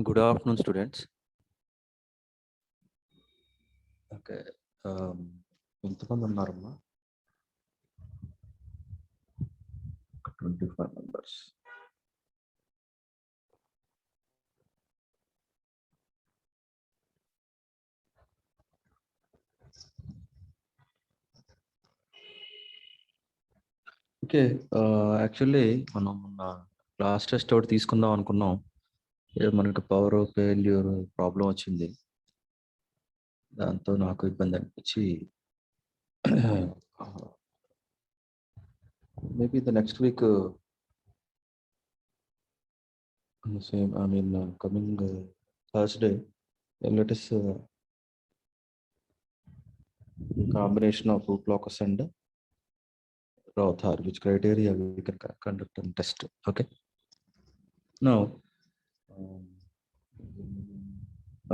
Good afternoon, students. Okay. ఎంతమంది ఉన్నారమ్మా? 25 members. Okay. Actually మనం క్లాస్ టెస్ట్ ఒకటి తీసుకుందాం అనుకున్నాం. మనకి పవర్ ఫెయిల్యూర్ ప్రాబ్లం వచ్చింది. దాంతో నాకు ఇబ్బంది అనిపించి maybe the next week same coming Thursday let us combination of root locus and Rothar, which criteria we can conduct and test. Okay. Now,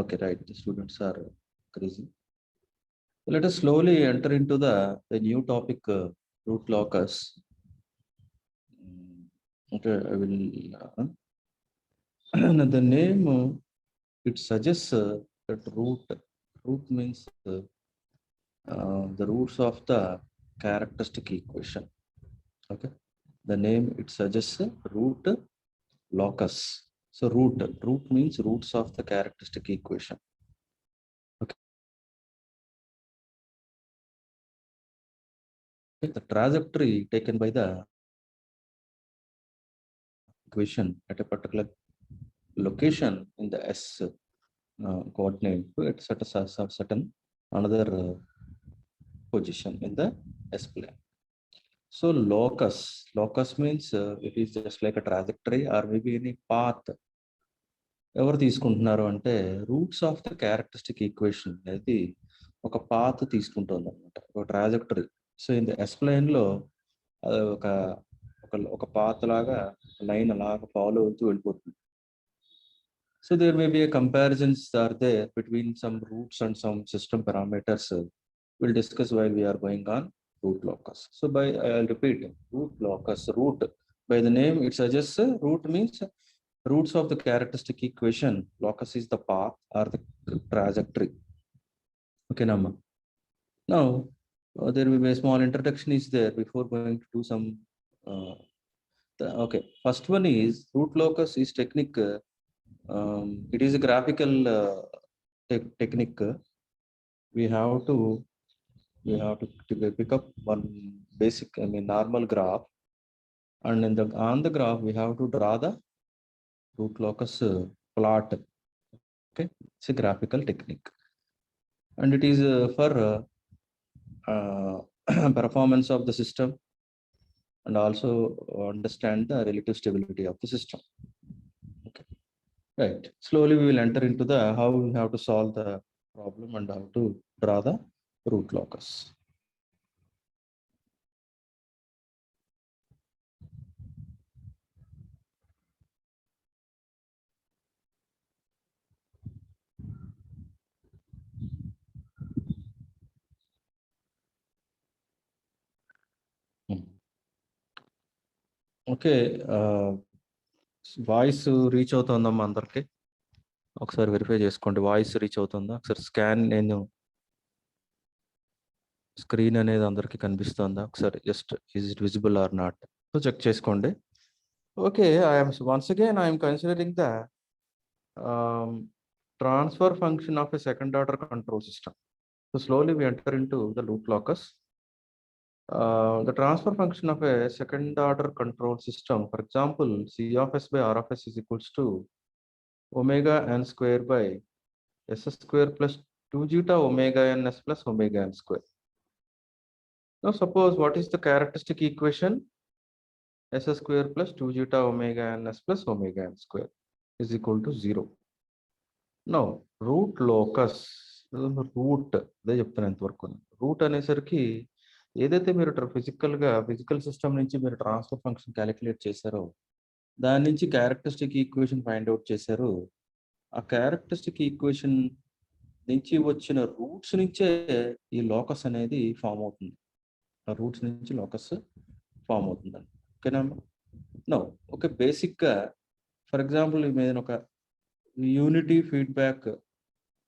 okay, right. The students are increasing. Let us slowly enter into the new topic, root locus. Okay, I will. The name it suggests that root means the roots of the characteristic equation. Okay, the name it suggests root locus. So root means roots of the characteristic equation. Okay, the trajectory taken by the equation at a particular location in the S coordinate, it's at a certain another position in the S plane. So locus means it is just like a trajectory or maybe any path. ఎవరు తీసుకుంటున్నారు అంటే roots of the characteristic equation అనేది ఒక path తీసుకుంటుంది అనమాట, ఒక trajectory. So in the S plane లో అది ఒక పాత్ లాగా లైన్ అలాగా ఫాలో అవుతూ వెళ్ళిపోతుంది. So there may be comparisons are there between some roots and some system parameters. Will discuss while we're going on root locus. So I'll repeat, root locus, root by the name it suggests root means roots of the characteristic equation. Locus is the path or the trajectory. Okay, now there will be a small introduction is there before going to do some okay, first one is root locus is technique. It is a graphical technique. We have to pick up one basic, normal graph, and on the graph we have to draw the root locus plot. Okay, it's a graphical technique, and it is for performance of the system and also understand the relative stability of the system. Okay, right. Slowly we will enter into the how we have to solve the problem and how to draw the root locus. Okay, voice reach అవుతుందమ్మా అందరికి? ఒకసారి verify చేసుకోండి, voice reach అవుతుందా ఒకసారి. Screen అనేది అందరికి కనిపిస్తుందా ఒకసారి, just is it visible or not so check చేసుకోండి. Okay, once again I am considering the transfer function of a second order control system. So slowly we enter into the root locus. The transfer function of a second order control system, for example, C of S by R of S is equals to omega n square by S square plus 2 zeta omega n s plus omega n square. Now suppose what is the characteristic equation? S square plus 2 zeta omega n s plus omega n square is equal to 0. Now root locus, route అదే చెప్తాను ఎంతవరకు. Route అనేసరికి ఏదైతే మీరు physical system నుంచి మీరు transfer function calculate చేశారో దాని నుంచి క్యారెక్టరిస్టిక్ ఈక్వేషన్ ఫైండ్ అవుట్ చేశారు. ఆ క్యారెక్టరిస్టిక్ ఈక్వేషన్ నుంచి వచ్చిన రూట్స్ నుంచే ఈ లోకస్ అనేది ఫామ్ అవుతుంది. ఆ రూట్స్ నుంచి లోకస్ ఫామ్ అవుతుందండి. ఓకేనా? నో ఓకే, బేసిక్గా ఫర్ ఎగ్జాంపుల్ మీద ఒక unity feedback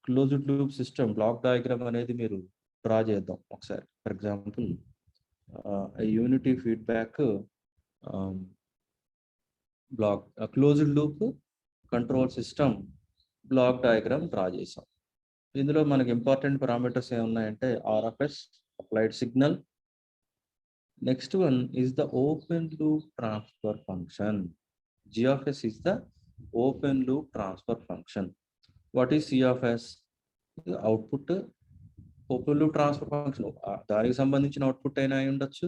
closed loop system block diagram అనేది మీరు డ్రా చేద్దాం ఒకసారి. For example unity feedback block closed loop control system block diagram draw చేసాం. ఇందులో మనకి ఇంపార్టెంట్ పారామీటర్స్ ఏమున్నాయంటే RFS, applied signal. Next one is the open loop transfer function. G of S is the open loop transfer function. What is C of S? The output open loop transfer function. దానికి సంబంధించిన output అయినా అయి ఉండొచ్చు,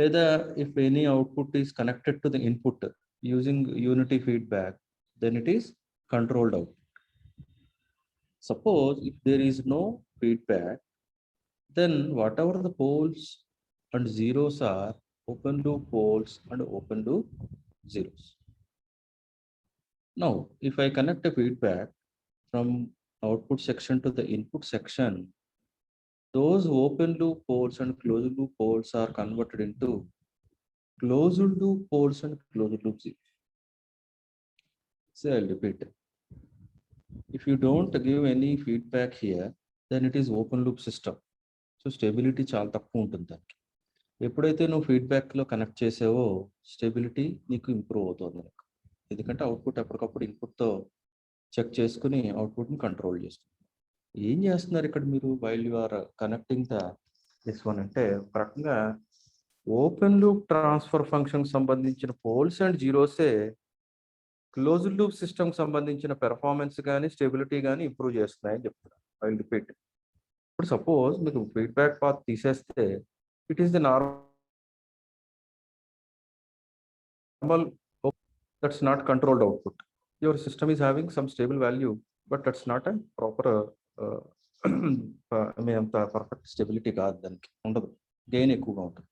లేదా if any output is connected to the input using unity feedback, then it is controlled output. Suppose if there is no feedback, then whatever the poles and zeros are open loop poles and open loop zeros. Now, if I connect a feedback from output section to the input section, those open loop poles and closed loop poles are converted into closed loop poles and closed loop zeros. So I'll repeat. If you don't give any feedback here, then it is open loop system. So stability చాలా తక్కువ ఉంటుంది దానికి. ఎప్పుడైతే నువ్వు ఫీడ్బ్యాక్లో connect చేసావో stability నీకు improve అవుతుంది. ఎందుకంటే అవుట్పుట్ ఎప్పటికప్పుడు ఇన్పుట్తో చెక్ చేసుకుని అవుట్పుట్ని కంట్రోల్ చేస్తుంది. ఏం చేస్తున్నారు ఇక్కడ మీరు while you are connecting this one అంటే ఒక రకంగా ఓపెన్ లూప్ ట్రాన్స్ఫర్ ఫంక్షన్ సంబంధించిన పోల్స్ అండ్ జీరోసే క్లోజ్డ్ లూప్ సిస్టమ్ సంబంధించిన పెర్ఫార్మెన్స్ కానీ స్టెబిలిటీ కానీ ఇంప్రూవ్ చేస్తున్నాయని చెప్తున్నారు. While repeat. ఇప్పుడు సపోజ్ మీకు ఫీడ్బ్యాక్ పాత్ తీసేస్తే it is the normal, that's not controlled output. Your system is having some stable value, but that's not a proper అంత perfect stability కాదు, దానికి ఉండదు, గెయిన్ ఎక్కువగా ఉంటుంది.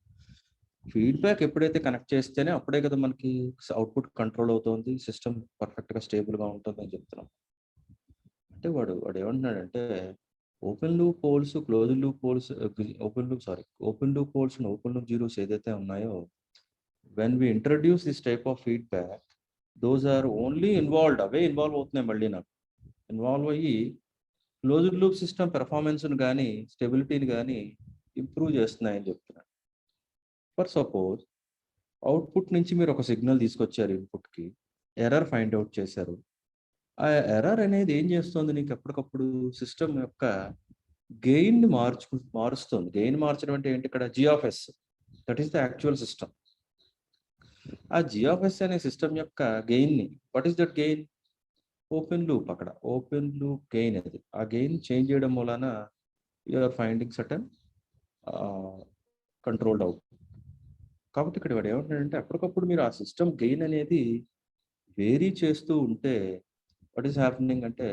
ఫీడ్బ్యాక్ ఎప్పుడైతే కనెక్ట్ చేస్తేనే అప్పుడే కదా మనకి అవుట్పుట్ కంట్రోల్ అవుతుంది, సిస్టమ్ పర్ఫెక్ట్గా స్టేబుల్గా ఉంటుంది అని చెప్తున్నాం. అంటే వాడు ఏమంటున్నాడంటే open loop poles, close loop poles, open loop poles and open loop zeros ఏదైతే ఉన్నాయో, when we introduce this type of feedback, those are only involved, away involve అవుతున్నాయి, మళ్ళీ నాకు ఇన్వాల్వ్ అయ్యి క్లోజ్డ్ లూప్ సిస్టమ్ పెర్ఫార్మెన్స్ని కానీ స్టెబిలిటీని కానీ ఇంప్రూవ్ చేస్తున్నాయని చెప్తున్నాను. ఫర్ సపోజ్ అవుట్పుట్ నుంచి మీరు ఒక సిగ్నల్ తీసుకొచ్చారు, ఇన్పుట్కి ఎర్రర్ ఫైండ్ అవుట్ చేశారు. ఆ ఎర్రర్ అనేది ఏం చేస్తుంది, నీకు ఎప్పటికప్పుడు సిస్టమ్ యొక్క గెయిన్ని మారుస్తుంది. గెయిన్ మార్చడం అంటే ఏంటి, ఇక్కడ G of S, that is the actual system. ఆ G of S అనే సిస్టమ్ యొక్క గెయిన్ని, what is that gain, open loop. అక్కడ ఓపెన్ లూప్ గెయిన్ అది. ఆ గెయిన్ చేంజ్ చేయడం వలన you're finding certain controlled out. కాబట్టి ఇక్కడ వాడు ఏమంటాడంటే అప్పటికప్పుడు మీరు ఆ సిస్టమ్ గెయిన్ అనేది వేరీ చేస్తూ ఉంటే వాట్ ఈస్ హ్యాపెనింగ్ అంటే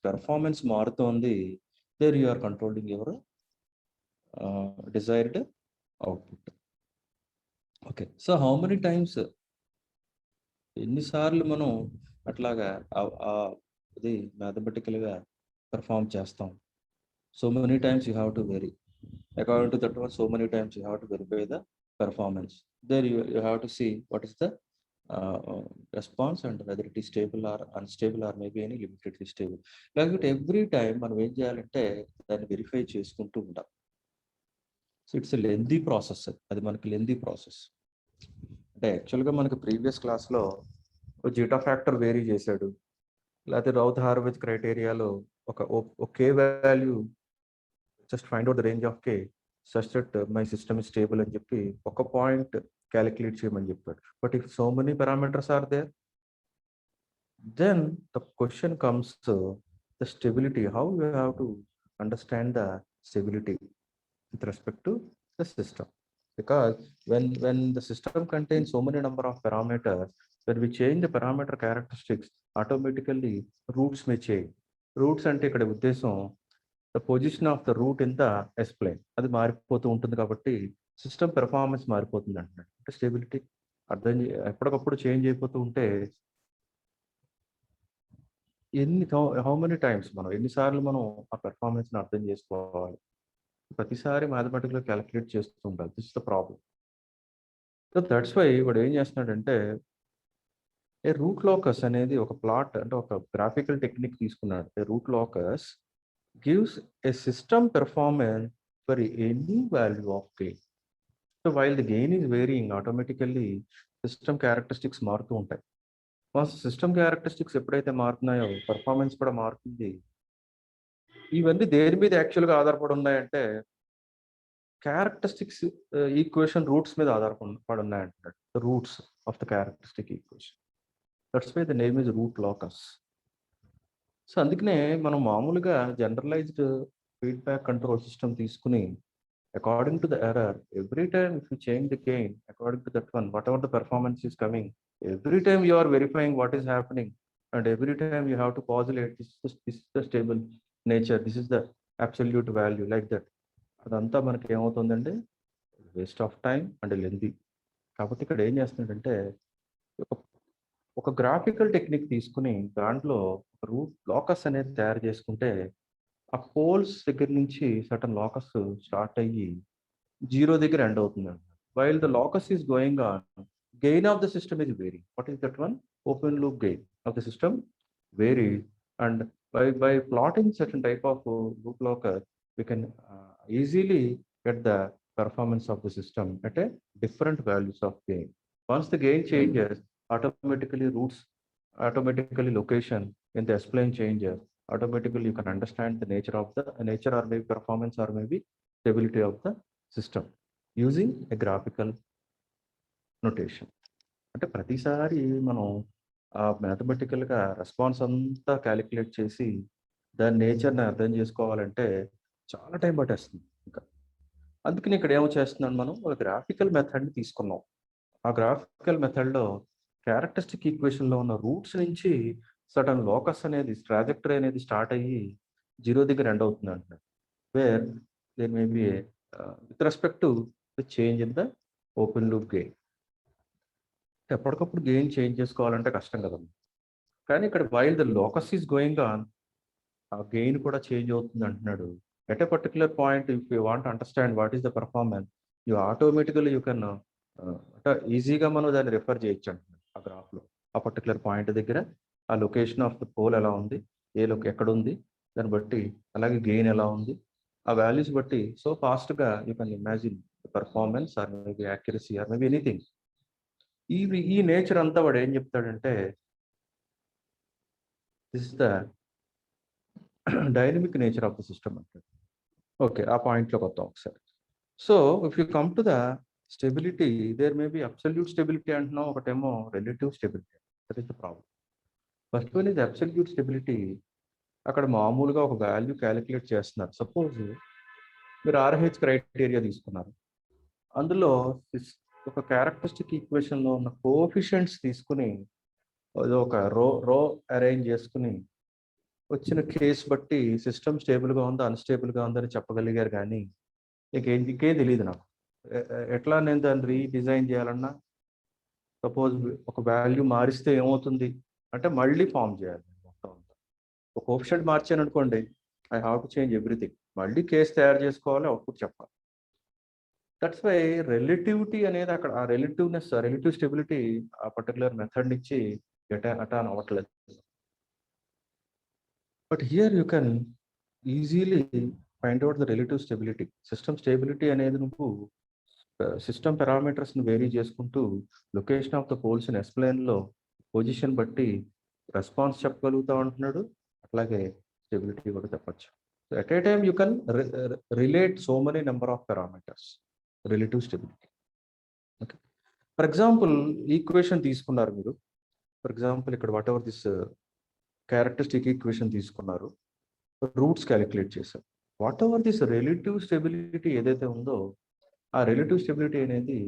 పెర్ఫార్మెన్స్ మారుతోంది, there you are controlling your desired output. Okay, so how many times, ఎన్నిసార్లు మనం అట్లాగా ఇది మ్యాథమెటికల్గా పెర్ఫార్మ్ చేస్తాం. So many times you have to vary, according to that one, so many times you have to verify the performance. There you have to see what is the response and whether it is stable or unstable or maybe any limitedly stable. లేకపోతే every time మనం ఏం చేయాలంటే దాన్ని verify చేసుకుంటూ ఉంటాం. So it's a lengthy process, అది మనకి lengthy process. అంటే యాక్చువల్గా మనకి ప్రీవియస్ క్లాస్లో జీటా ఫ్యాక్టర్ వేరీ చేశాడు, లేకపోతే రౌత్ హార్విజ్ క్రైటీరియాలో ఒక K value, just find out the range of K such that my system is stable అని చెప్పి ఒక పాయింట్ క్యాలిక్యులేట్ చేయమని చెప్పాడు. But if so many parameters are there, then the question comes the stability. How you have to understand the stability with respect to the system. Because when the system contains so many number of parameters, when we change the parameter characteristics, automatically roots may change. Roots అంటే ఇక్కడ ఉద్దేశం the position of the root in the S plane, అది మారిపోతూ ఉంటుంది. కాబట్టి system performance మారిపోతుంది అంటున్నాడు. అంటే స్టెబిలిటీ అర్థం ఎప్పటికప్పుడు చేంజ్ అయిపోతూ ఉంటే హౌ మెనీ టైమ్స్ మనం ఎన్నిసార్లు మనం ఆ పెర్ఫార్మెన్స్ని అర్థం చేసుకోవాలి, ప్రతిసారి మ్యాథమెటిక్లో క్యాలిక్యులేట్ చేస్తూ ఉండాలి. This is the problem. So that's why వాడు ఏం చేస్తున్నాడంటే ఏ రూట్ లోకస్ అనేది ఒక ప్లాట్ అంటే ఒక గ్రాఫికల్ టెక్నిక్ తీసుకున్నాడు. A root locus gives a system performance for any value of gain. So while the gain is varying, automatically system characteristics మారుతూ ఉంటాయి. సిస్టమ్ క్యారెక్టరిస్టిక్స్ ఎప్పుడైతే మారుతున్నాయో పర్ఫార్మెన్స్ కూడా మారుతుంది. ఇవన్నీ దేని మీద యాక్చువల్గా ఆధారపడి ఉన్నాయంటే క్యారెక్టరిస్టిక్స్ ఈక్వేషన్ రూట్స్ మీద ఆధారపడి ఉన్నాయంటున్నాడు. The roots of the characteristic equation. That's why the name is root locus. So అందుకనే మనం మామూలుగా జనరలైజ్డ్ ఫీడ్బ్యాక్ కంట్రోల్ సిస్టమ్ తీసుకుని according to the error every time if you change the gain according to that one whatever the performance is coming, every time you are verifying what is happening, and every time you have to postulate this is the stable nature, this is the absolute value, like that. అదంతా మనకి ఏమవుతుందంటే waste of time and lengthy. కాబట్టి ఇక్కడ ఏం చేస్తున్నాడంటే ఒక graphical technique తీసుకుని దాంట్లో రూట్ లోకస్ అనేది తయారు చేసుకుంటే ఆ పోల్స్ దగ్గర నుంచి సర్టన్ లోకస్ స్టార్ట్ అయ్యి జీరో దగ్గర ఎండ్ అవుతుందండి. While the locus is going on, gain of the system is varying. What is that one? Open loop gain of the system varies, and by plotting certain type of loop locker, we can easily get the performance of the system at a different values of gain. Once the gain changes, automatically roots, automatically location in the S-plane changes. Automatically you can understand the nature of the nature or maybe performance or maybe stability of the system using a graphical notation. అంటే ప్రతిసారి మనం మ్యాథమెటికల్గా response అంతా calculate చేసి దాని నేచర్ని అర్థం చేసుకోవాలంటే చాలా టైం పట్టేస్తుంది. ఇంకా అందుకని ఇక్కడ ఏమో చేస్తున్నాను, మనం ఒక గ్రాఫికల్ మెథడ్ని తీసుకున్నాం. ఆ గ్రాఫికల్ మెథడ్లో క్యారెక్టరిస్టిక్ ఈక్వేషన్లో ఉన్న రూట్స్ నుంచి సడన్ లోకస్ అనేది ట్రాజెక్టరీ అనేది స్టార్ట్ అయ్యి జీరో దగ్గర ఎండ్ అవుతుంది అంటున్నాడు. Where there may be with respect to the change in the open loop gain. ఎప్పటికప్పుడు గెయిన్ చేంజ్ చేసుకోవాలంటే కష్టం కదండి. కానీ ఇక్కడ while the locus is going on, ఆ గెయిన్ కూడా చేంజ్ అవుతుంది అంటున్నాడు. At a particular point if you want understand what is the performance, you automatically you can అంటే ఈజీగా మనం దాన్ని రిఫర్ చేయొచ్చు అంటున్నాడు. ఆ గ్రాఫ్లో ఆ పర్టికులర్ పాయింట్ దగ్గర ఆ లొకేషన్ ఆఫ్ ద పోల్ ఎలా ఉంది, ఎక్కడ ఉంది, దాన్ని బట్టి అలాగే గెయిన్ ఎలా ఉంది, ఆ వాల్యూస్ బట్టి సో ఫాస్ట్గా you can imagine the performance or maybe accuracy or maybe anything. ఈ నేచర్ అంతా వాడు ఏం చెప్తాడంటే this the dynamic nature of the system అంటాడు. ఓకే, ఆ పాయింట్లోకి వద్దాం ఒకసారి. So if you come to the stability, there may be absolute stability అంటున్నాం, ఒకటేమో relative stability. That is the problem. First one is absolute stability. అక్కడ మామూలుగా ఒక వాల్యూ క్యాలిక్యులేట్ చేస్తున్నారు. సపోజ్ మీరు ఆర్హెచ్ క్రైటీరియా తీసుకున్నారు, అందులో ఒక క్యారెక్టరిస్టిక్ ఈక్వేషన్లో ఉన్న కోఎఫిషియెంట్స్ తీసుకుని ఒక రో అరేంజ్ చేసుకుని వచ్చిన కేసు బట్టి సిస్టమ్ స్టేబుల్గా ఉందా అన్స్టేబుల్గా ఉందని చెప్పగలిగారు. కానీ ఇంకేం తెలియదు నాకు. ఎట్లా నేను దాన్ని రీడిజైన్ చేయాలన్నా, సపోజ్ ఒక వాల్యూ మారిస్తే ఏమవుతుంది అంటే మళ్ళీ ఫామ్ చేయాలి మొత్తం అంతా. ఒక కోఎఫిషియెంట్ మార్చాను అనుకోండి, I have to change everything. మళ్ళీ కేసు తయారు చేసుకోవాలి, అవుట్పుట్ చెప్పాలి. దట్స్ వై రిలేటివిటీ అనేది అక్కడ ఆ రిలేటివ్ స్టెబిలిటీ ఆ పర్టికులర్ మెథడ్ నుంచి అటాన్ అవ్వట్లేదు. But here you can easily find out the relative stability. System stability అనేది నువ్వు సిస్టమ్ పారామీటర్స్ని వేరీ చేసుకుంటూ location of the poles in ఎస్ప్లేన్లో పొజిషన్ బట్టి రెస్పాన్స్ చెప్పగలుగుతావు అంటున్నాడు. అట్లాగే స్టెబిలిటీ కూడా చెప్పచ్చు. So at a time you can relate so many number of parameters, relative stability. Okay, for example equation తీసుకున్నారు మీరు. ఫర్ ఎగ్జాంపుల్ ఇక్కడ what ever this characteristic equation తీసుకున్నారు, రూట్స్ క్యాలిక్యులేట్ చేశారు. What ever this relative stability ఏదైతే ఉందో ఆ relative stability అనేది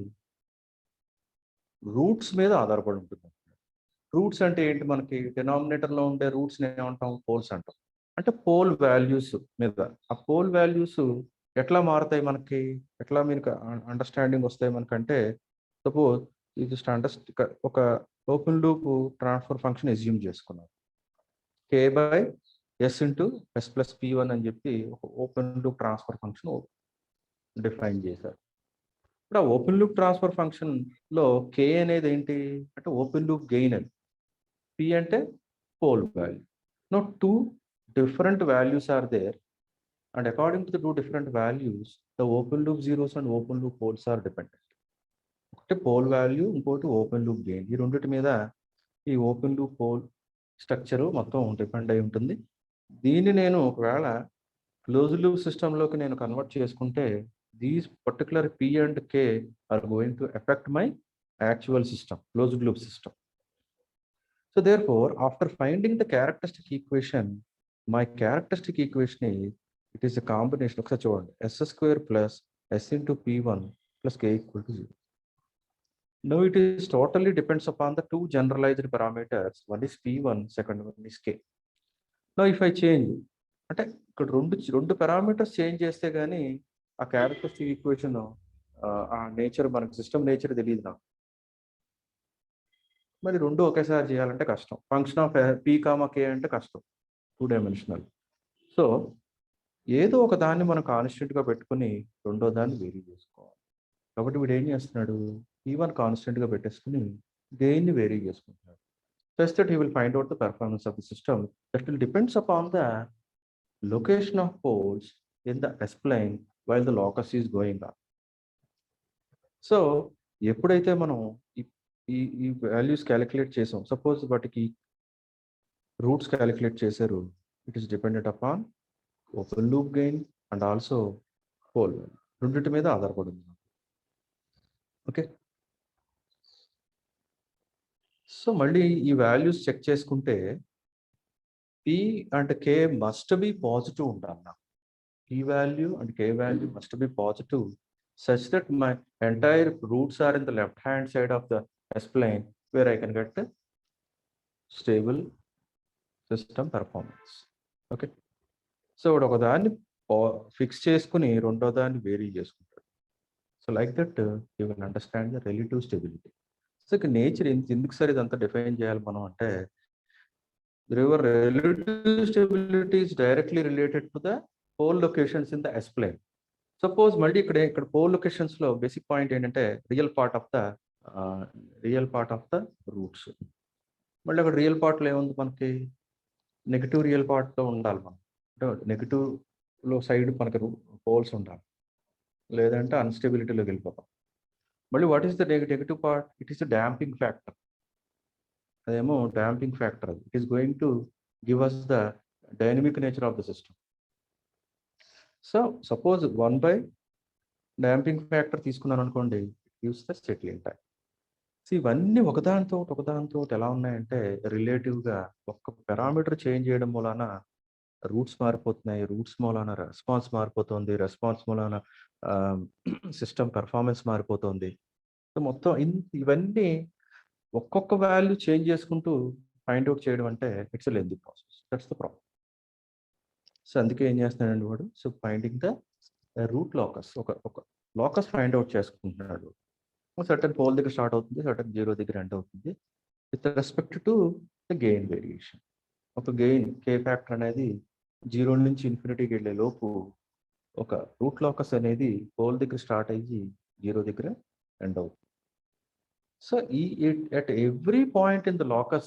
roots మీద ఆధారపడి ఉంటుంది. రూట్స్ అంటే ఏంటి, మనకి డినామినేటర్లో ఉండే రూట్స్ని ఏమంటాం, పోల్స్ అంటాం. అంటే పోల్ వాల్యూస్ మీద, ఆ పోల్ వాల్యూస్ ఎట్లా మారుతాయి మనకి, ఎట్లా మీకు అండర్స్టాండింగ్ వస్తాయి మనకంటే, సపోజ్ ఇది ఒక open loop transfer function assume చేసుకున్నారు. K/S/S+P1 అని చెప్పి ఒక open loop transfer function define చేశారు. ఇప్పుడు ఆ ఓపెన్ లూప్ ట్రాన్స్ఫర్ ఫంక్షన్లో కే అనేది ఏంటి అంటే ఓపెన్ లూప్ గెయిన్ అని. P ante pole value. Now two different values are there, and according to the two different values, the open loop zeros and open loop poles are dependent. ఒకటి pole value, ఇంకోటి open loop gain. ఈ రెండింటి మీద ఈ open loop pole structure మొత్తం depend అయి ఉంటుంది. దీన్ని నేను ఒకవేళ క్లోజ్ లూప్ సిస్టంలోకి నేను కన్వర్ట్ చేసుకుంటే, these particular P and K are going to affect my actual system, closed loop system. So therefore, after finding the characteristic equation, my characteristic equation is, it is a combination of such one s square plus s into P1 plus K equal to 0. Now it is totally depends upon the two generalized parameters. One is P1, second one is K. Now if I change, అంటే ఇక్కడ రెండు parameters change చేస్తే కానీ ఆ characteristic equation ఆ nature, మనకి system nature తెలియదు నాకు. మరి రెండు ఒకేసారి చేయాలంటే కష్టం. ఫంక్షన్ ఆఫ్ P, K అంటే కష్టం, 2 dimensional. సో ఏదో ఒక దాన్ని మనం కాన్స్టెంట్గా పెట్టుకుని రెండో దాన్ని వేరీ చేసుకోవాలి. కాబట్టి వీడు ఏం చేస్తున్నాడు, P1 కాన్స్టెంట్గా పెట్టేసుకుని గెయిన్ని వేరీ చేసుకుంటున్నాడు. Such that he will find out the performance of the system. That will depends upon the location of poles in the S-plane while the locus is going on. సో ఎప్పుడైతే మనం ఈ వాల్యూస్ క్యాలిక్యులేట్ చేసాం, suppose వాటికి roots calculate చేశారు, it is dependent upon open loop gain and also pole value, రెండింటి మీద ఆధారపడింది. ఓకే, సో మళ్ళీ ఈ వాల్యూస్ చెక్ చేసుకుంటే P and K must be positive ఉండాలి. P value and K value must be positive such that my entire roots are in the left hand side of the S-plane where I can get the stable system performance. Okay, so ఒక దాన్ని fix చేసుకుని రెండో దాన్ని vary చేసుకుంటాడు. So like that you will understand the relative stability. So ఇక nature ఎందుకు sir ఇదంతా define చేయాలి మనం అంటే, your relative stability is directly related to the pole locations in the S-plane. Suppose మళ్ళీ ఇక్కడ pole locations లో బేసిక్ పాయింట్ ఏంటంటే real part of the roots. మళ్ళీ అక్కడ రియల్ పార్ట్లో ఏముంది, మనకి నెగిటివ్ రియల్ పార్ట్లో ఉండాలి. మనం అంటే నెగిటివ్లో సైడ్ మనకి పోల్స్ ఉండాలి, లేదంటే అన్స్టెబిలిటీలోకి వెళ్ళిపోతాం. మళ్ళీ what is the negative part, it is the damping factor. అదేమో డాంపింగ్ ఫ్యాక్టర్, అది it is going to give us the dynamic nature of the system. So suppose 1 by damping factor తీసుకున్నాను అనుకోండి, gives the settling time. So ఇవన్నీ ఒకదానితో ఎలా ఉన్నాయంటే రిలేటివ్గా ఒక్క parameter change చేయడం మూలాన రూట్స్ మారిపోతున్నాయి, రూట్స్ మూలాన రెస్పాన్స్ మారిపోతుంది, రెస్పాన్స్ మూలాన సిస్టమ్ పెర్ఫార్మెన్స్ మారిపోతుంది. సో మొత్తం ఇవన్నీ ఒక్కొక్క వాల్యూ చేంజ్ చేసుకుంటూ ఫైండ్ అవుట్ చేయడం అంటే it's a lengthy process. That's the problem. So అందుకే ఏం చేస్తున్నాడండి వాడు, so finding the route locus, ఒక లాకస్ ఫైండ్ అవుట్ చేసుకుంటున్నాడు. సర్టన్ పోల్ దగ్గర స్టార్ట్ అవుతుంది, సర్టన్ 0 దగ్గర ఎండ్ అవుతుంది with respect to the gain variation. ఒక గెయిన్ K ఫ్యాక్టర్ అనేది 0 నుంచి ఇన్ఫినిటీకి వెళ్ళే లోపు ఒక రూట్ లాకస్ అనేది పోల్ దగ్గర స్టార్ట్ అయ్యి 0 దగ్గర ఎండ్ అవుతుంది. So at every point in the locus,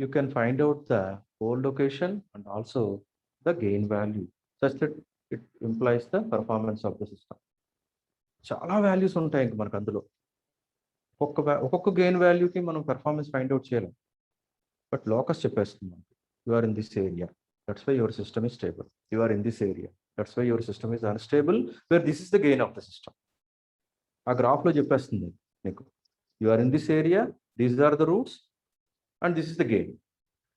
you can find out the pole location and also the gain value such that it implies the performance of the system. చాలా values ఉంటాయి ఇంక మనకు అందులో. ఒక్కొక్క gain వాల్యూకి మనం performance find out చేయలేం, but locus చెప్పేస్తుంది మనకి, you are in this area, that's why your system is stable. You are in this area, that's why your system is unstable, where this is the gain of the system. ఆ గ్రాఫ్లో చెప్పేస్తుంది మీకు, you are in this area, these are the roots and this is the gain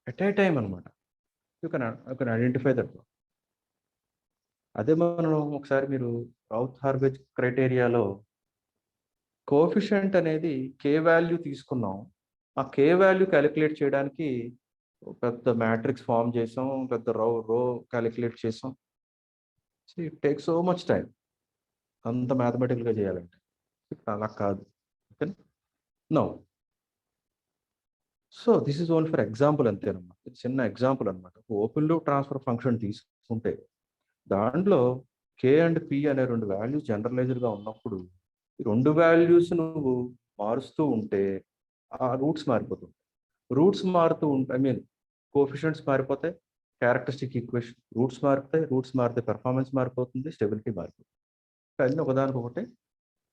at a time అనమాట. you can identify that. అదే మనం ఒకసారి మీరు Raut హార్బేజ్ క్రైటీరియాలో coefficient అనేది K వాల్యూ తీసుకున్నాం, ఆ K వాల్యూ క్యాలిక్యులేట్ చేయడానికి పెద్ద మ్యాట్రిక్స్ ఫామ్ చేసాం, పెద్ద రో క్యాలిక్యులేట్ చేసాం. So it take so much time అంత మ్యాథమెటికల్గా చేయాలంటే. అలా కాదు. Okay, no. So this is only for example అంతేనమ్మా, చిన్న ఎగ్జాంపుల్ అనమాట. ఓపెన్ లూప్ ట్రాన్స్ఫర్ ఫంక్షన్ తీసుకుంటే దాంట్లో K and P అనే 2 వాల్యూస్ జనరలైజ్డ్గా ఉన్నప్పుడు ఈ 2 వాల్యూస్ నువ్వు మారుస్తూ ఉంటే ఆ రూట్స్ మారిపోతుంది. రూట్స్ మారుతూ ఉంటాయి, ఐ మీన్ కోఎఫిషియంట్స్ మారిపోతాయి, క్యారెక్టరిస్టిక్ ఈక్వేషన్ రూట్స్ మారుతాయి, రూట్స్ మారితే పెర్ఫార్మెన్స్ మారిపోతుంది, స్టెబిలిటీ మారిపోతుంది. అన్నీ ఒకదానికొకటి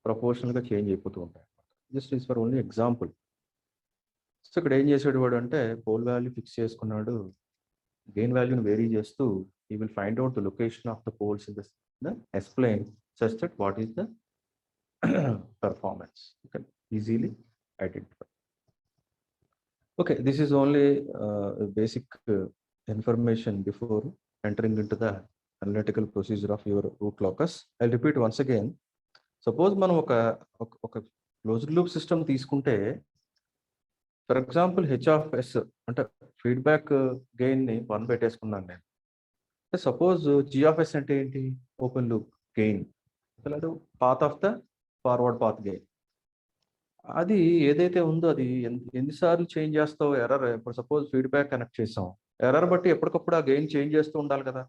ప్రపోర్షనల్గా చేంజ్ అయిపోతూ ఉంటాయి. Just is for only example. So ఇక్కడ ఏం చేసాడు వాడు అంటే పోల్ వాల్యూ ఫిక్స్ చేసుకున్నాడు, గెయిన్ వాల్యూని వేరీ చేస్తూ he will find out the location of the poles in the S plane such that what is the performance. You can easily identify. Okay, this is only basic information before entering into the analytical procedure of your root locus. I'll repeat once again. Suppose మనం ఒక closed loop system తీసుకుంటే, for example H of S అంటే feedback గెయిన్ని 1 పెట్టేసుకున్నాను నేను. Suppose G of S అంటే ఏంటి? Open loop gain, అసలు path of the forward path gain. అది ఏదైతే ఉందో అది ఎన్నిసార్లు చేంజ్ చేస్తావు ఎర్రర్. ఇప్పుడు సపోజ్ ఫీడ్బ్యాక్ కనెక్ట్ చేసాం, ఎర్రర్ బట్టి ఎప్పటికప్పుడు ఆ గెయిన్ చేంజ్ చేస్తూ ఉండాలి కదా.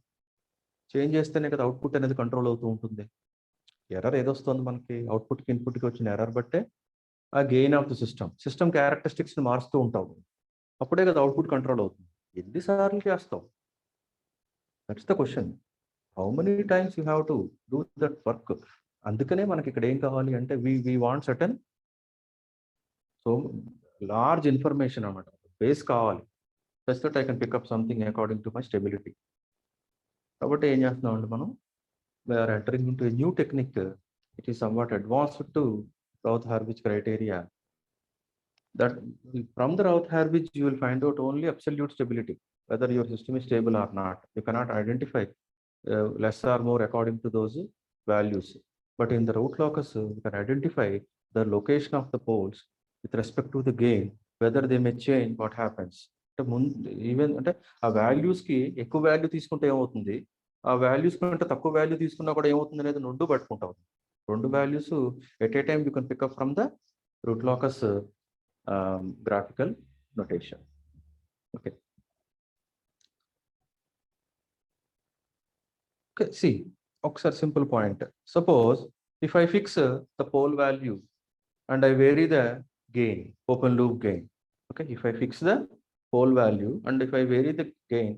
చేంజ్ చేస్తేనే కదా అవుట్పుట్ అనేది కంట్రోల్ అవుతూ ఉంటుంది. ఎర్రర్ ఏదొస్తుంది మనకి, అవుట్పుట్కి ఇన్పుట్కి వచ్చిన ఎర్రర్ బట్టే ఆ గెయిన్ ఆఫ్ ద సిస్టమ్ క్యారెక్టరిస్టిక్స్ని మారుస్తూ ఉంటావు, అప్పుడే కదా అవుట్పుట్ కంట్రోల్ అవుతుంది. ఎన్నిసార్లు చేస్తావు? That's the question. How many times you have to do that work. అందుకనే మనకి ఇక్కడ ఏం కావాలి అంటే we want certain so large information అన్నమాట, బేస్ కావాలి. Just that I can pick up something according to my stability. కాబట్టి ఏం చేస్తున్నాం అంటే మనం we're entering into a new technique. It is somewhat advanced to Routh-Hurwitz criteria. That from the Routh-Hurwitz you will find out only absolute stability, whether your system is stable or not. You cannot identify less or more according to those values. But in the root locus, you can identify the location of the poles with respect to the gain, whether they may change, what happens. Even అంటే ఆ వాల్యూస్కి ఎక్కువ value తీసుకుంటే ఏమవుతుంది, ఆ values కంటే తక్కువ value తీసుకున్నా కూడా ఏమవుతుంది అనేది రెండు పట్టుకుంటాం. రెండు values at a time you can pick up from the route locus graphical notation. Okay. Okay, see, ఒకసారి simple point. Suppose if I fix the pole value and I vary the gain, open loop gain. Okay, if I fix the pole value and if I vary the gain,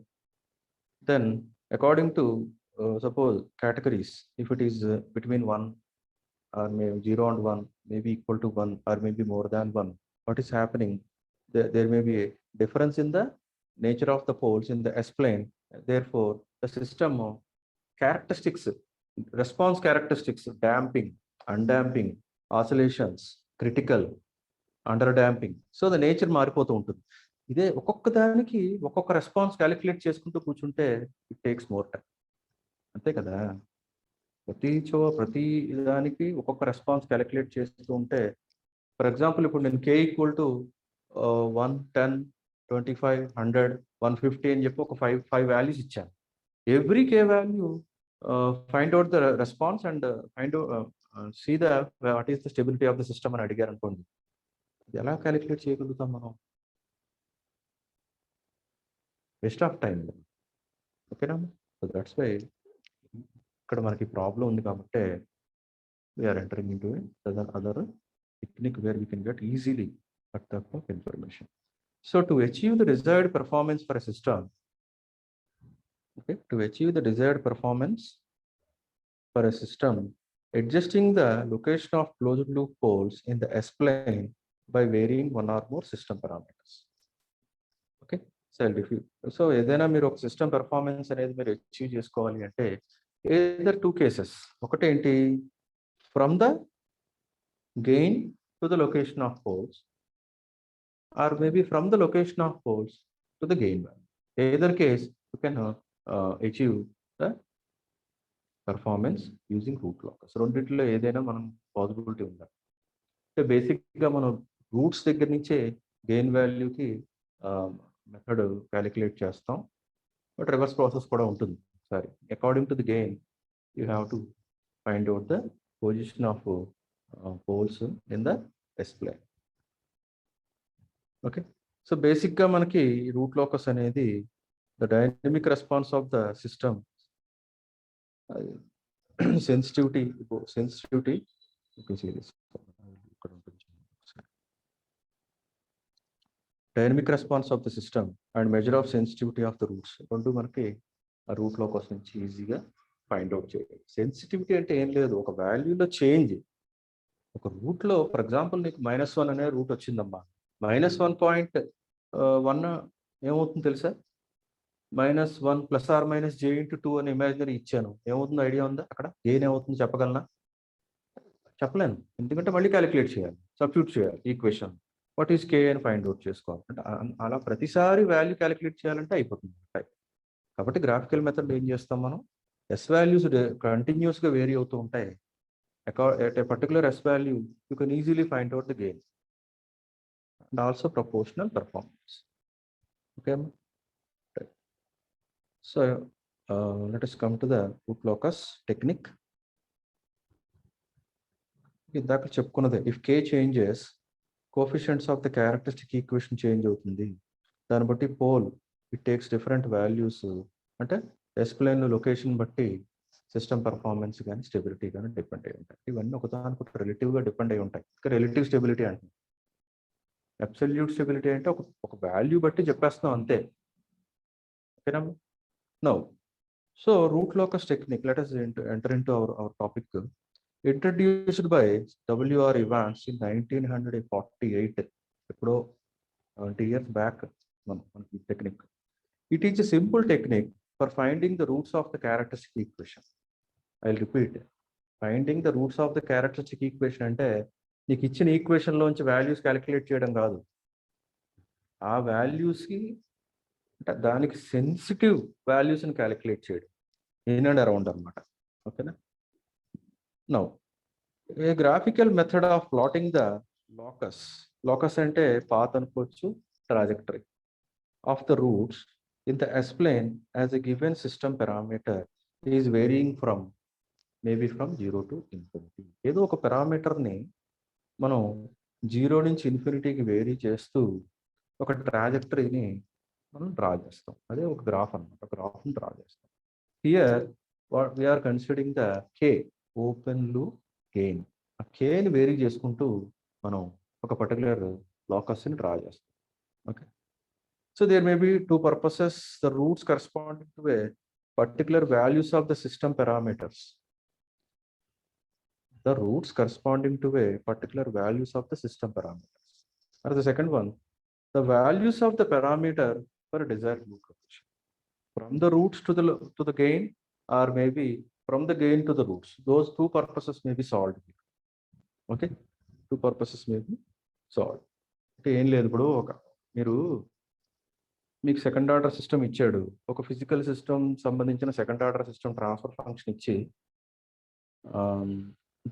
then according to suppose categories, if it is between 1 or maybe 0 and 1, maybe equal to 1 or maybe more than 1, what is happening? There may be a difference in the nature of the poles in the S plane. Therefore, the system characteristics, response characteristics, damping, undamping, oscillations, critical, underdamping. So the nature మారిపోతూ ఉంటుంది. ఇదే ఒక్కొక్క దానికి ఒక్కొక్క response calculate చేసుకుంటూ కూర్చుంటే it takes more time. అంతే కదా. ప్రతి దానికి ఒక్కొక్క రెస్పాన్స్ క్యాలిక్యులేట్ చేస్తూ ఉంటే, ఫర్ ఎగ్జాంపుల్ ఇప్పుడు నేను K ఈక్వల్ టు 1, 10, 25, 100, 150 అని చెప్పి ఒక ఫైవ్ వాల్యూస్ ఇచ్చాను. Every K value find out the response and see the what is the stability of the system అని అడిగారు అనుకోండి, ఎలా క్యాలిక్యులేట్ చేయగలుగుతాం మనం? Waste of time. ఓకేనా? సో దట్స్ వై ఇక్కడ మనకి ప్రాబ్లం ఉంది కాబట్టి we're entering into other technique where we can get easily that type of information. So to achieve the desired performance for a system, okay, to achieve the desired performance for a system, adjusting the location of closed loop poles in the S plane by varying one or more system parameters. Okay, so ఏదైనా మీరు ఒక system performance అనేది మీరు achieve చేసుకోవాలి అంటే either two cases. ఒకటి ఏంటి, from the gain to the location of poles, or maybe from the location of poles to the gain value. Either case you can achieve the performance using root locus. రెండిట్లో ఏదైనా మనం possibility ఉందా అంటే బేసిక్గా మనం roots దగ్గర నుంచే gain వాల్యూకి method calculate చేస్తాం, బట్ రివర్స్ ప్రాసెస్ కూడా ఉంటుంది. Sorry, according to the gain you have to find out the position of poles in the S plane. Okay, so basically మనకి రూట్ లోకస్ అనేది the dynamic response of the system, sensitivity, you can see this. Dynamic response of the system and measure of sensitivity of the roots. రెండు మనకి ఆ route locus నుంచి ఈజీగా find out చేయాలి. Sensitivity అంటే ఏం లేదు, ఒక వాల్యూలో చేంజ్. ఒక రూట్లో ఫర్ ఎగ్జాంపుల్ నీకు -1 అనే రూట్ వచ్చిందమ్మా, -1.1 ఏమవుతుంది తెలుసా? -1 ± j/2 అని ఇమాజినరీ ఇచ్చాను, ఏమవుతుంది ఐడియా ఉందా? అక్కడ గెయిన్ ఏమవుతుంది చెప్పగలనా? చెప్పలేను, ఎందుకంటే మళ్ళీ క్యాలిక్యులేట్ చేయాలి, సబ్స్టిట్యూట్ చేయాలి ఈక్వేషన్. వాట్ ఈస్ కే అని ఫైండ్ అవుట్ చేసుకోవాలి. అంటే అలా ప్రతిసారి వాల్యూ క్యాలిక్యులేట్ చేయాలంటే అయిపోతుంది. కాబట్టి గ్రాఫికల్ మెథడ్ ఏం చేస్తాం మనం, ఎస్ వాల్యూస్ కంటిన్యూస్గా వేరీ అవుతూ ఉంటాయి. at a particular S value, you can easily find out the gain and also proportional performance. Okay. Right. So let us come to the root locus technique. ఇందాక చెప్పుకున్నదే, if k changes, coefficients of the characteristic equation change అవుతుంది. దాన్ని బట్టి pole it takes different values. అంటే S plane location బట్టి system performance కానీ stability కానీ depend అయి ఉంటాయి. ఇవన్నీ ఒకదానికొకటి రిలేటివ్గా డిపెండ్ అయి ఉంటాయి. ఇంకా రిలేటివ్ స్టెబిలిటీ అంటే, అబ్సల్యూట్ స్టెబిలిటీ అంటే ఒక వాల్యూ బట్టి చెప్పేస్తున్నాం అంతే. ఓకేనా? Now so root locus technique, let us enter into our topic. Introduced by W.R. Evans in 1948. ఎప్పుడో 20 years back మనకి technique. It is a simple technique for finding the roots of the characteristic equation. I'll repeat. Finding the roots of the characteristic equation అంటే నీకు ఇచ్చిన ఈక్వేషన్లోంచి values calculate చేయడం కాదు, ఆ వాల్యూస్కి అంటే దానికి సెన్సిటివ్ వాల్యూస్ని క్యాలిక్యులేట్ చేయడం, ఇన్ అండ్ అరౌండ్ అనమాట. ఓకేనా? Now A graphical method of plotting the locus అంటే పాత్ అనుకోవచ్చు, trajectory of the roots in the S plane as a given system parameter is varying from maybe from 0 to infinity. ఏదో ఒక పారామీటర్ని మనం 0 నుంచి ఇన్ఫినిటీకి vary చేస్తూ ఒక ట్రాజెక్టరీని మనం డ్రా చేస్తాం. అదే ఒక గ్రాఫ్ అనమాట, గ్రాఫ్ని డ్రా చేస్తాం. Here what we are considering the K, open loop gain. ఆ కేని వేరీ చేసుకుంటూ మనం ఒక పర్టికులర్ లోకస్ని డ్రా చేస్తాం. Okay. So there may be two purposes, the roots corresponding to a particular values of the system parameters. The roots corresponding to a particular values of the system parameters. Or the second one, the values of the parameter for a desired loop location. From the roots to the gain, or maybe from the gain to the roots. Those two purposes may be solved. Okay, two purposes may be solved. అంటే ఏం లేదు, ఇప్పుడు మీకు second order system ఇచ్చాడు, ఒక physical system సంబంధించిన second order system transfer function ఇచ్చి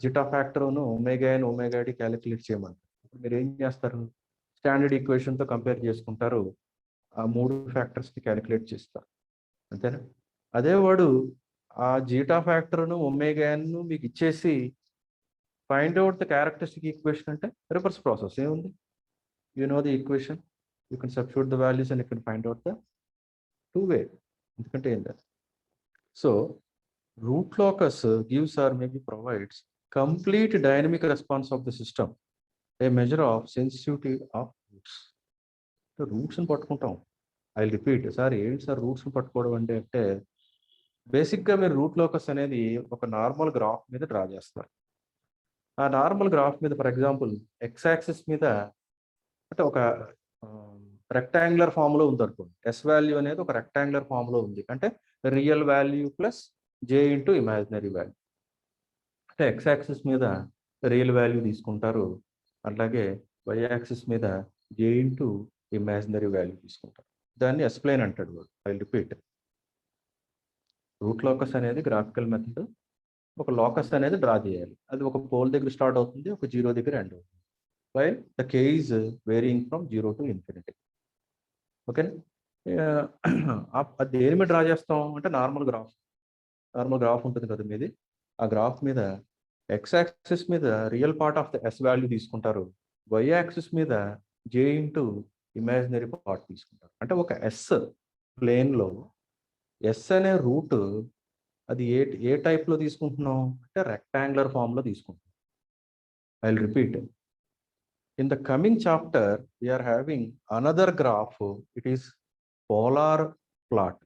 zeta ఫ్యాక్టర్ను omega and omega d calculate చేయమంటారు. మీరు ఏం చేస్తారు, స్టాండర్డ్ ఈక్వేషన్తో కంపేర్ చేసుకుంటారు, ఆ 3 ఫ్యాక్టర్స్ని క్యాలిక్యులేట్ చేస్తారు, అంతేనా? అదే వాడు ఆ జీటా ఫ్యాక్టర్ను ఒమేగాను మీకు ఇచ్చేసి find out the characteristic equation అంటే రివర్స్ ప్రాసెస్ ఏముంది, you know the equation, you can substitute the values and you can find out the two way. ఎందుకంటే ఏం లేదు. So root locus gives or maybe provides complete dynamic response of the system, a measure of sensitivity of roots. రూట్స్ని పట్టుకుంటాం. I repeat, sir ఏంటి sir రూట్స్ని పట్టుకోవడం అంటే బేసిక్గా మీరు route locus అనేది ఒక నార్మల్ గ్రాఫ్ మీద డ్రా చేస్తారు. ఆ నార్మల్ గ్రాఫ్ మీద ఫర్ ఎగ్జాంపుల్ ఎక్స్ యాక్సిస్ మీద అంటే ఒక రెక్టాంగులర్ ఫామ్లో ఉంది అనుకోండి, ఎస్ వాల్యూ అనేది ఒక రెక్టాంగులర్ ఫామ్లో ఉంది అంటే real value plus j into imaginary value. అంటే ఎక్స్ యాక్సిస్ మీద రియల్ వాల్యూ తీసుకుంటారు, అట్లాగే వై యాక్సిస్ మీద జే ఇంటూ ఇమాజినరీ వాల్యూ తీసుకుంటారు. దాన్ని ఎస్ ప్లేన్ అంటాడు వాడు. ఐ రిపీట్, రూట్ లోకస్ అనేది గ్రాఫికల్ మెథడ్, ఒక లోకస్ అనేది డ్రా చేయాలి, అది ఒక పోల్ దగ్గర స్టార్ట్ అవుతుంది, ఒక 0 దగ్గర ఎండ్ అవుతుంది. While the K is varying from 0 to infinity. Okay, అది దేని మీద డ్రా చేస్తాం అంటే నార్మల్ గ్రాఫ్ ఉంటుంది కదా మీది, ఆ గ్రాఫ్ మీద ఎక్స్ యాక్సిస్ మీద real part of the S value తీసుకుంటారు, వై యాక్సిస్ మీద జే ఇంటూ ఇమాజినరీ పార్ట్ తీసుకుంటారు. అంటే ఒక ఎస్ ప్లేన్లో ఎస్ అనే రూట్ అది ఏ టైప్లో తీసుకుంటున్నాం అంటే రెక్టాంగులర్ ఫామ్లో తీసుకుంటున్నాం. I will repeat, In the coming chapter, we are having another graph. It is polar plot.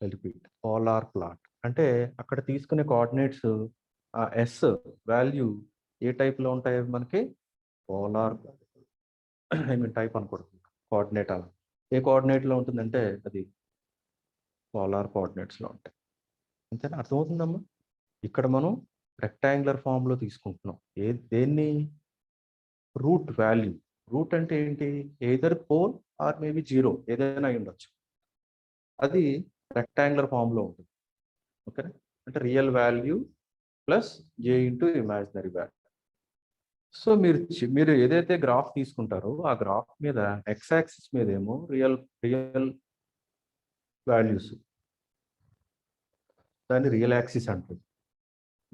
I'll repeat, polar plot. అంటే అక్కడ తీసుకునే కోఆర్డినేట్స్ ఆ ఎస్ వాల్యూ ఏ టైప్లో ఉంటాయి మనకి పోలార్ టైప్ అనుకోండి కోఆర్డినేట్ అలా ఏ కోఆర్డినేట్లో ఉంటుందంటే అది పోలార్ కోఆర్డినేట్స్లో ఉంటాయి. అంతేనా? అర్థమవుతుందమ్మా? ఇక్కడ మనం రెక్టాంగులర్ ఫామ్లో తీసుకుంటున్నాం దేన్ని రూట్ వాల్యూ. రూట్ అంటే ఏంటి? Either pole or maybe zero ఏదైనా అయి ఉండొచ్చు. అది రెక్టాంగులర్ ఫామ్లో ఉంటుంది. ఓకేనా? అంటే real value plus j into imaginary value. So మీరు ఏదైతే గ్రాఫ్ తీసుకుంటారో ఆ గ్రాఫ్ మీద ఎక్స్ యాక్సిస్ మీద ఏమో రియల్ వాల్యూస్, దాన్ని రియల్ యాక్సిస్ అంటాడు.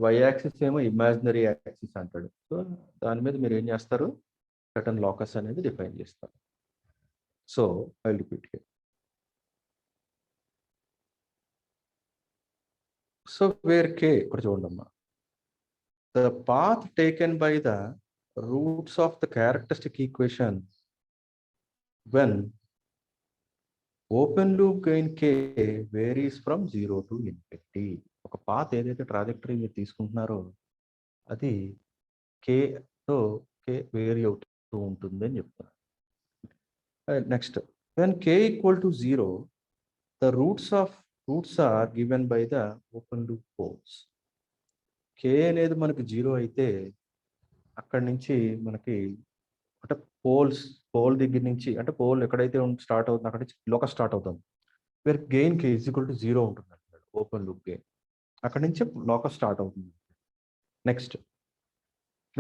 వై యాక్సిస్ ఏమో ఇమాజినరీ యాక్సిస్ అంటాడు. సో దాని మీద మీరు ఏం చేస్తారు? సర్టన్ లోకస్ అనేది డిఫైన్ చేస్తారు. So I will repeat here. So where K ఇక్కడ చూడమ్మా, the path taken by the roots of the characteristic equation when open loop gain k varies from 0 to infinity. ఒక పాత్ ఏదైతే trajectory మీరు తీసుకుంటున్నారో అది కేతో కే vary అవుతూ ఉంటుంది అని చెప్తున్నారు. Next, when k equal to 0, the roots are given by the open loop poles. కే అనేది మనకి 0 అయితే అక్కడి నుంచి మనకి అంటే పోల్ దగ్గర నుంచి అంటే పోల్ ఎక్కడైతే స్టార్ట్ అవుతుంది అక్కడ నుంచి లోకస్ స్టార్ట్ అవుతుంది. Where gain K is equal to 0 ఉంటుంది అంటాడు ఓపెన్ లూప్ గెయిన్. అక్కడి నుంచి లోకస్ స్టార్ట్ అవుతుంది. Next,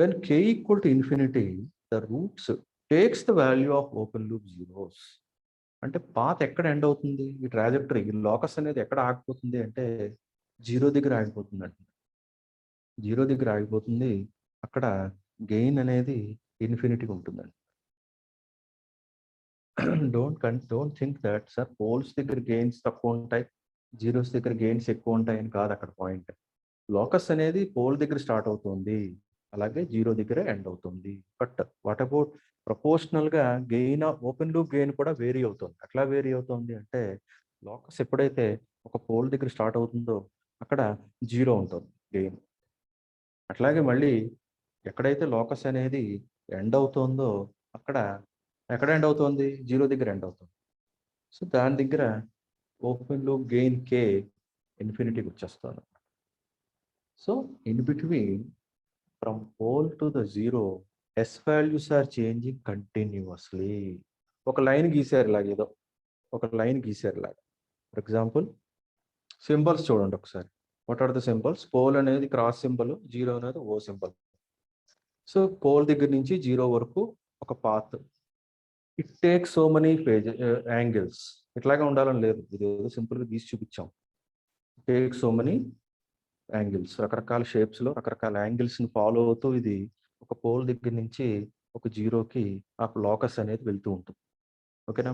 when K equal to infinity the roots takes the value of open loop zeros. అంటే పాత్ ఎక్కడ ఎండ్ అవుతుంది? ఈ ట్రాజెక్టరీ లోకస్ అనేది ఎక్కడ ఆగిపోతుంది అంటే 0 దగ్గర ఆగిపోతుంది అంట. 0 దగ్గర ఆగిపోతుంది. అక్కడ గెయిన్ అనేది ఇన్ఫినిటీగా ఉంటుందండి. Don't think that sir poles దగ్గర గెయిన్స్ తక్కువ ఉంటాయి, జీరోస్ దగ్గర గెయిన్స్ ఎక్కువ ఉంటాయని కాదు అక్కడ పాయింట్. లోకస్ అనేది పోల్ దగ్గర స్టార్ట్ అవుతుంది, అలాగే 0 దగ్గర ఎండ్ అవుతుంది. బట్ వాట్ అబౌట్ ప్రపోర్షనల్గా గెయిన్, ఓపెన్ లూప్ గెయిన్ కూడా వేరీ అవుతుంది. అట్లా వేరీ అవుతుంది అంటే లోకస్ ఎప్పుడైతే ఒక పోల్ దగ్గర స్టార్ట్ అవుతుందో అక్కడ 0 ఉంటుంది గెయిన్. అట్లాగే మళ్ళీ ఎక్కడైతే లోకస్ అనేది ఎండ్ అవుతుందో అక్కడ ఎక్కడ ఎండ్ అవుతుంది? 0 దగ్గర ఎండ్ అవుతుంది. సో దాని దగ్గర ఓపెన్ లూప్ గెయిన్ కే ఇన్ఫినిటీకి వచ్చేస్తాను. So in between from pole to the 0 S values are changing continuously. ఒక లైన్ గీసారు ఇలాగ, ఏదో ఒక లైన్ గీసారు ఇలాగ. ఫర్ ఎగ్జాంపుల్ సింబల్స్ చూడండి ఒకసారి. What are the symbols? Pole అనేది క్రాస్ సింబల్, 0 అనేది ఓ సింబల్. సో పోల్ దగ్గర నుంచి 0 వరకు ఒక path. It take so many angles. ఇట్లాగే ఉండాలని లేదు, ఇది ఏదో సింపుల్గా గీసి చూపించాం. టేక్ సో మెనీ యాంగిల్స్, రకరకాల షేప్స్లో రకరకాల యాంగిల్స్ని ఫాలో అవుతూ ఇది ఒక పోల్ దగ్గర నుంచి ఒక 0కి ఆ లోకస్ అనేది వెళ్తూ ఉంటుంది. ఓకేనా?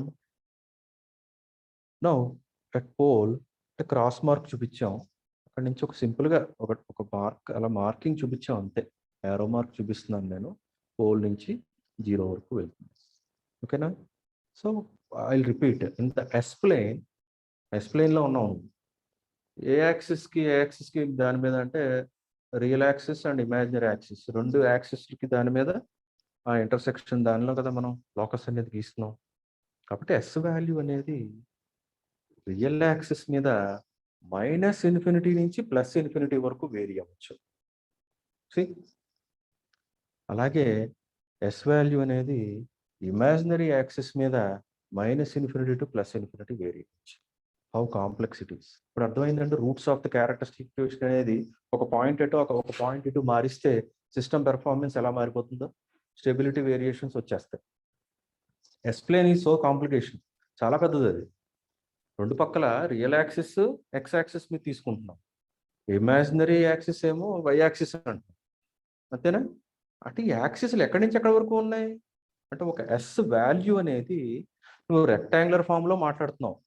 నౌ అట్ పోల్ అంటే క్రాస్ మార్క్ చూపించాం, అక్కడి నుంచి ఒక సింపుల్గా ఒక మార్క్ అలా మార్కింగ్ చూపించాం అంతే. ఏరో మార్క్ చూపిస్తున్నాను నేను. పోల్ నుంచి 0 వరకు వెళ్తుంది. ఓకేనా? So I will repeat. In the S ప్లేన్లో ఉన్నాం. ఏ యాక్సిస్కి దాని మీద అంటే real axis and imaginary axis, రెండు యాక్సిస్కి దాని మీద ఆ ఇంటర్సెక్షన్ దానిలో కదా మనం లోకస్ అనేది గీస్తున్నాం. కాబట్టి ఎస్ వాల్యూ అనేది రియల్ యాక్సిస్ మీద -∞ నుంచి +∞ వరకు వేరీ అవ్వచ్చు. అలాగే ఎస్ వాల్యూ అనేది ఇమాజినరీ యాక్సిస్ మీద -∞ టు +∞ వేరీ అవ్వచ్చు. How complex it is. ఇప్పుడు అర్థమైందంటే roots of the characteristic equation అనేది ఒక పాయింట్ ఇటు మారిస్తే సిస్టమ్ పెర్ఫార్మెన్స్ ఎలా మారిపోతుందో స్టెబిలిటీ వేరియేషన్స్ వచ్చేస్తాయి. S plane is so complication, చాలా పెద్దది అది. రెండు పక్కల రియల్ యాక్సిస్, ఎక్స్ యాక్సిస్ మీద తీసుకుంటున్నాం, ఇమాజినరీ యాక్సిస్ ఏమో వై యాక్సిస్ అంటాం. అంతేనా? అంటే ఈ యాక్సిస్లు ఎక్కడి నుంచి ఎక్కడి వరకు ఉన్నాయి అంటే ఒక ఎస్ వాల్యూ అనేది నువ్వు రెక్టాంగులర్ ఫామ్లో మాట్లాడుతున్నావు,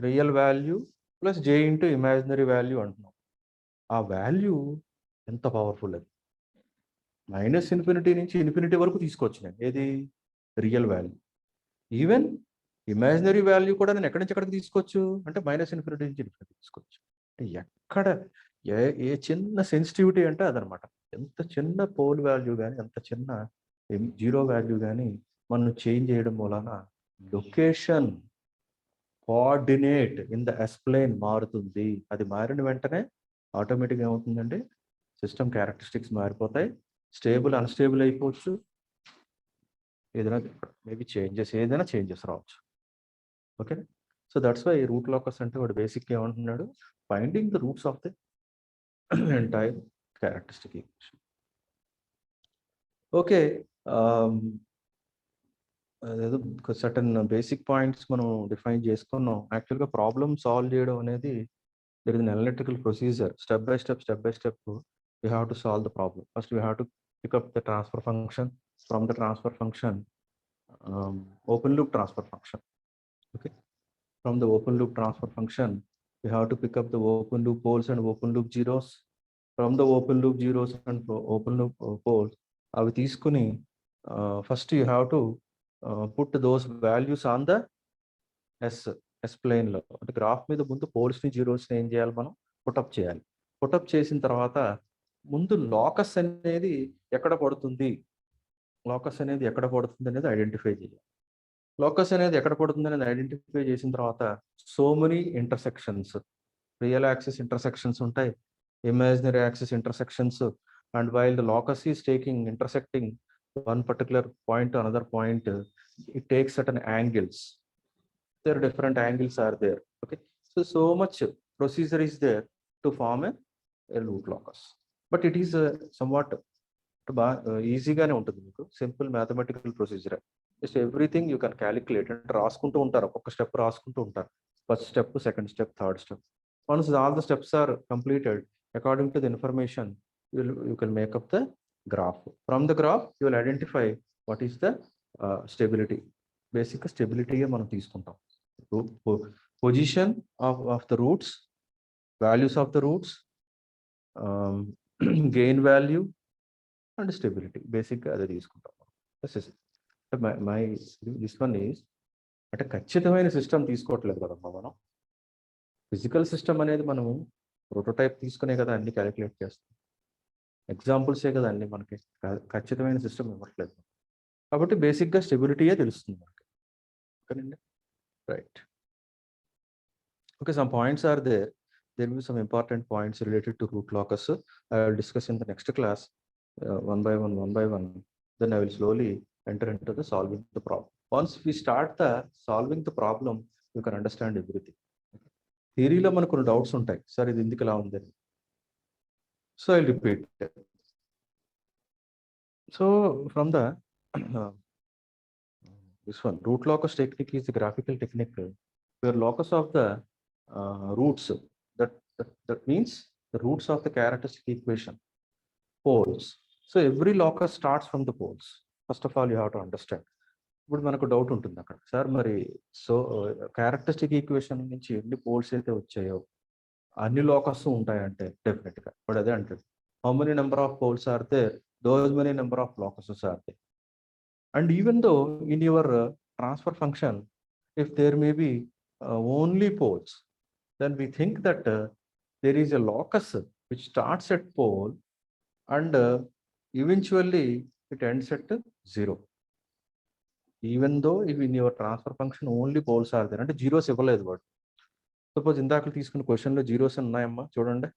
real value plus j into imaginary value అంటున్నాం. ఆ వాల్యూ ఎంత పవర్ఫుల్ అది. -∞ నుంచి ఇన్ఫినిటీ వరకు తీసుకోవచ్చు నేను, ఏది real value. Even imaginary value కూడా నేను ఎక్కడి నుంచి ఎక్కడికి తీసుకోవచ్చు అంటే -∞ నుంచి ఇన్ఫినిటీ తీసుకోవచ్చు. ఎక్కడ ఏ ఏ చిన్న సెన్సిటివిటీ అంటే అదనమాట. ఎంత చిన్న పోల్ వాల్యూ కానీ, ఎంత చిన్న జీరో వాల్యూ కానీ మనం చేంజ్ చేయడం మూలన location coordinate in the S plane మారుతుంది. అది మారిన వెంటనే ఆటోమేటిక్గా ఏమవుతుందంటే సిస్టమ్ క్యారెక్టరిస్టిక్స్ మారిపోతాయి, స్టేబుల్ అన్స్టేబుల్ అయిపోవచ్చు, ఏదైనా మేబీ ఏదైనా చేంజెస్ రావచ్చు. Okay, so that's why root locus అంటే వాడు బేసిక్ ఏమంటున్నాడు, finding the roots of the entire characteristic equation. Okay, అదేదో సర్టన్ బేసిక్ పాయింట్స్ మనం డిఫైన్ చేసుకున్నాం. యాక్చువల్గా ప్రాబ్లమ్ సాల్వ్ చేయడం అనేది there is an analytical procedure, step by step we have to solve the problem. First we have to pick up the transfer function. From the transfer function, open loop transfer function. Okay, from the open loop transfer function we have to pick up the open loop poles and open loop zeros. From the open loop zeros and open loop poles avi teeskuni first you have to put those values on the S ప్లేన్లో, అంటే graph మీద ముందు పోల్స్ని జీరోస్ని ఏం చేయాలి, మనం put up చేయాలి. Put up చేసిన తర్వాత ముందు లాకస్ అనేది ఎక్కడ పడుతుంది, అనేది ఐడెంటిఫై చేయాలి. లాకస్ అనేది ఎక్కడ పడుతుంది అనేది ఐడెంటిఫై చేసిన తర్వాత so many intersections, real axis intersections ఉంటాయి, imaginary axis intersections, and while the locus is intersecting one particular point to another point, it takes certain angles. There are different angles are there. Okay, so much procedure is there to form a root locus, but it is somewhat easy గానే ఉంటుంది మీకు, simple mathematical procedure. Just everything you can calculate అంటే రాసుకుంటూ ఉంటారు, ఒక్కొక్క step రాసుకుంటూ ఉంటారు, first step, second step, third step. Once all the steps are completed, according to the information you can make up the graph. From the graph you will identify what is the stability. Basic stability మనం తీసుకుంటాం, position of the roots, values of the roots, gain value and stability. Basic అదే తీసుకుంటాం. This one is అంటే ఖచ్చితమైన system తీసుకోవట్లేదు కదమ్మా మనం. Physical system అనేది మనము ప్రోటోటైప్ తీసుకునే కదా అన్ని క్యాలిక్యులేట్ చేస్తాం, ఎగ్జాంపుల్సే కదా అన్ని, మనకి ఖచ్చితమైన సిస్టమ్ ఇవ్వట్లేదు. కాబట్టి బేసిక్గా స్టెబిలిటీయే తెలుస్తుంది మనకి. ఓకేనండి, right. Okay, some points are there. There will be some important points related to root locus. I will discuss in the next class, one by one. Then I will slowly enter into the solving the problem. Once we start the solving the problem, you can understand everything. Theory lo manaku doubts untai, sir idi enduku ila undi. So I will repeat. So from the this one, root locus technique is the graphical technique where locus of the roots, that means the roots of the characteristic equation, poles. So every locus starts from the poles. First of all you have to understand. ఇప్పుడు మనకు doubt ఉంటుంది అక్కడ, sir మరి so characteristic equation నుంచి ఎన్ని poles అయితే వచ్చాయో అన్ని లోకస్ ఉంటాయంటే డెఫినెట్గా ఇప్పుడు అదే అంటాడు, how many number of poles are there, those many number of locuses are there. And even though in your transfer function if there may be only poles, then we think that there is a locus which starts at pole and eventually it ends at 0. Even though if in your transfer function only poles are there, అంటే zeros ఇవ్వలేదు వాడు. Suppose ఇందాక తీసుకున్న క్వశ్చన్లో zeros ఉన్నాయమ్మా చూడండి,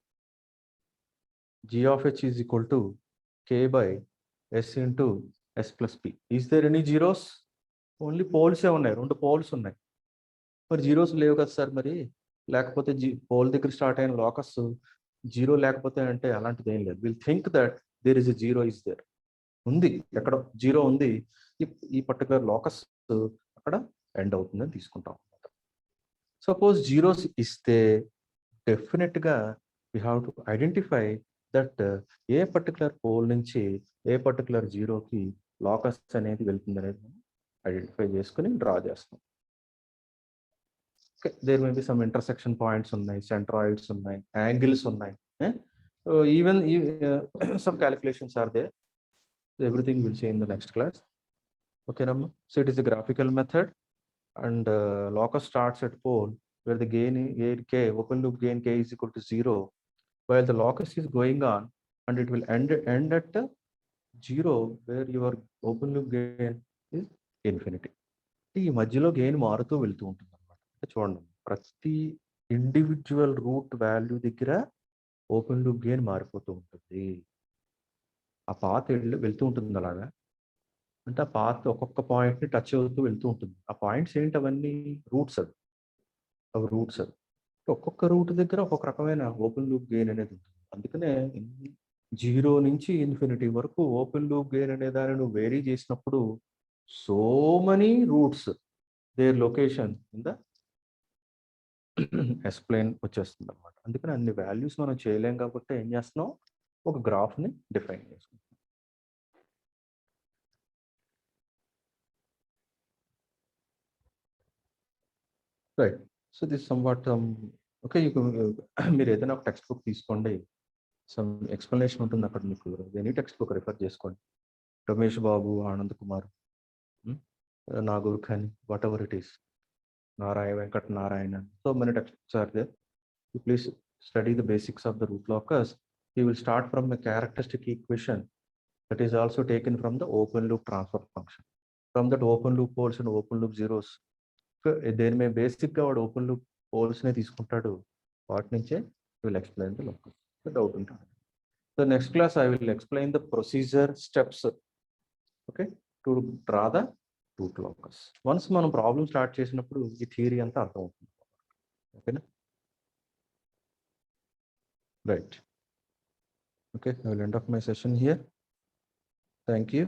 g of h is equal to k by s into s plus p. Is there any zeros? Only పోల్సే ఉన్నాయి, 2 పోల్స్ ఉన్నాయి, మరి జీరోస్ లేవు కదా సార్. మరి లేకపోతే పోల్ దగ్గర స్టార్ట్ అయిన లాకస్ జీరో లేకపోతే అంటే అలాంటిది ఏం లేదు. Will think that there is a zero is there, ఉంది ఎక్కడ జీరో ఉంది, ఈ పర్టికులర్ లాకస్ అక్కడ ఎండ్ అవుతుందని తీసుకుంటాం. సపోజ్ జీరోస్ ఇస్తే డెఫినెట్గా we have to identify that a particular pole నుంచి ఏ పర్టికులర్ జీరోకి లాకస్ అనేది వెళ్తుంది అనేది మనం ఐడెంటిఫై చేసుకుని డ్రా చేస్తాం. Okay, there may be some intersection points ఉన్నాయి, centroids ఉన్నాయి, angles ఉన్నాయి, even some calculations are there. Everything we'll see in the next class. Okay, Namma? So it is a graphical method, and locus starts at pole where the gain k, open loop gain k is equal to 0, while the locus is going on, and it will end at 0 where your open loop gain is infinity. ఈ మధ్యలో gain మారుతూ వెళ్తూ ఉంటుంది అనమాట. చూడండి, ప్రతి individual root value దగ్గర open loop gain మారిపోతూ ఉంటుంది. ఆ పాత్ వెళ్తూ ఉంటుంది అలాగా. అంటే ఆ పాత్ ఒక్కొక్క పాయింట్ని టచ్ అవుతూ వెళ్తూ ఉంటుంది. ఆ పాయింట్స్ ఏంటి? అవన్నీ రూట్స్. అవి రూట్స్. ఒక్కొక్క రూట్ దగ్గర ఒక్కొక్క రకమైన ఓపెన్ లూప్ గెయిన్ అనేది ఉంటుంది. అందుకనే 0 నుంచి ఇన్ఫినిటీ వరకు ఓపెన్ లూప్ గెయిన్ అనే దాన్ని నువ్వు వేరీ చేసినప్పుడు so many roots their location in the S plane వచ్చేస్తుంది అనమాట. అందుకని అన్ని వాల్యూస్ మనం చేయలేం కాబట్టి ఏం చేస్తున్నాం? ఒక గ్రాఫ్ని డిఫైన్ చేసుకుంటాం. Right. So this somewhat okay. మీరు ఏదైనా ఒక టెక్స్ట్ బుక్ తీసుకోండి, సమ్ ఎక్స్ప్లెనేషన్ ఉంటుంది అక్కడ. మీకు ఎనీ టెక్స్ట్ బుక్ రిఫర్ చేసుకోండి. Ramesh Babu, Anand Kumar, Nagoor Khan, whatever it is, Narayana Venkata Narayana, so many textbooks are there. You please study the basics of the root locus. You will start from a characteristic equation that is also taken from the open loop transfer function. From that open loop poles and open loop zeros, దేని మీద బేసిక్గా వాడు open loop పోల్స్నే తీసుకుంటాడు. వాటి నుంచే will explain the locus. Doubt ఉంటుంది. So next class I will explain the procedure steps, okay, to draw the root locus. Once మనం problem start చేసినప్పుడు ఈ థియరీ అంతా అర్థం అవుతుంది. ఓకేనా? Right. Okay, I will end up my session here. Thank you.